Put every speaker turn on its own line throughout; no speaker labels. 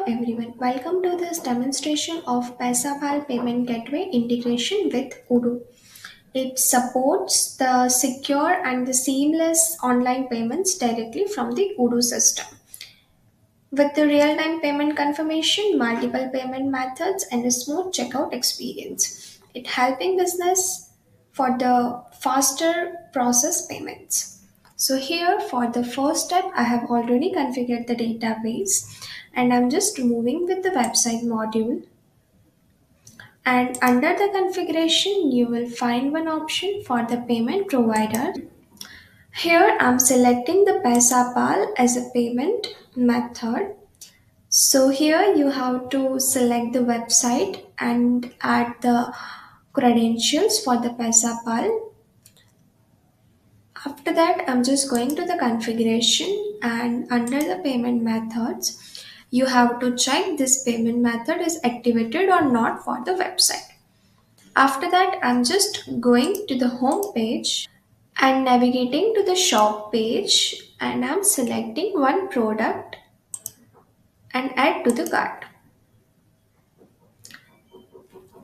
everyone, welcome to this demonstration of Pesapal payment gateway integration with Odoo. It supports the secure and the seamless online payments directly from the Odoo system. With the real-time payment confirmation, multiple payment methods, and a smooth checkout experience, it helping business for the faster process payments. So here for the first step, I have already configured the database and I'm just moving with the website module. And under the configuration, you will find one option for the payment provider. Here I'm selecting the Pesapal as a payment method. So here you have to select the website and add the credentials for the Pesapal. After that, I'm just going to the configuration and under the payment methods, you have to check this payment method is activated or not for the website. After that, I'm just going to the home page and navigating to the shop page and I'm selecting one product and add to the cart.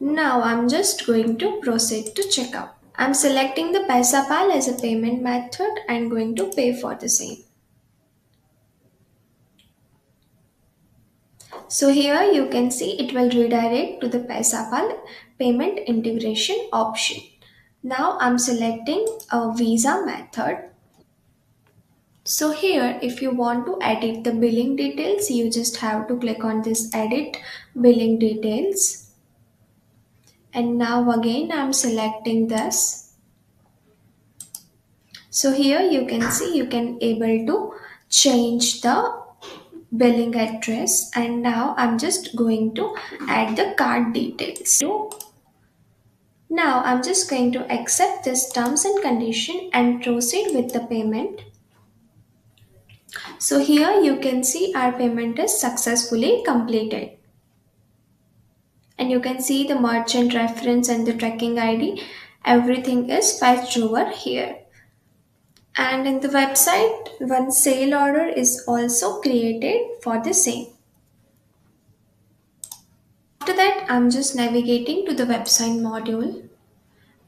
Now I'm just going to proceed to checkout. I'm selecting the Pesapal as a payment method and going to pay for the same. So here you can see it will redirect to the Pesapal payment integration option. Now I'm selecting a Visa method. So here if you want to edit the billing details, you just have to click on this edit billing details. And now again I'm selecting this. So here you can see you can able to change the billing address and now I'm just going to add the card details. So now I'm just going to accept this terms and condition and proceed with the payment. So here you can see our payment is successfully completed. And you can see the merchant reference and the tracking ID. Everything is fetched over here. And in the website, one sale order is also created for the same. After that, I'm just navigating to the website module.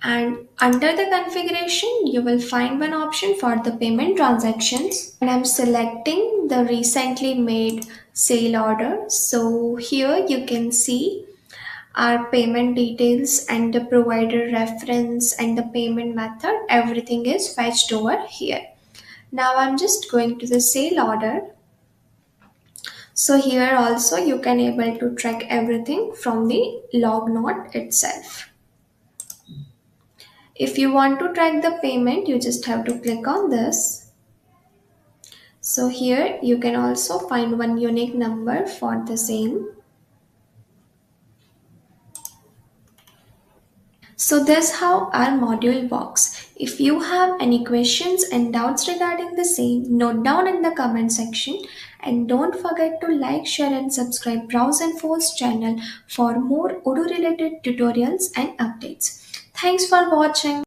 And under the configuration, you will find one option for the payment transactions. And I'm selecting the recently made sale order. So here you can see our payment details and the provider reference and the payment method. Everything is fetched over here. Now I'm just going to the sale order. So here also you can able to track everything from the log note itself. If you want to track the payment, you just have to click on this. So here you can also find one unique number for the same. So that's how our module works. If you have any questions and doubts regarding the same, note down in the comment section and don't forget to like, share and subscribe BrowseInfo's channel for more Odoo related tutorials and updates. Thanks for watching.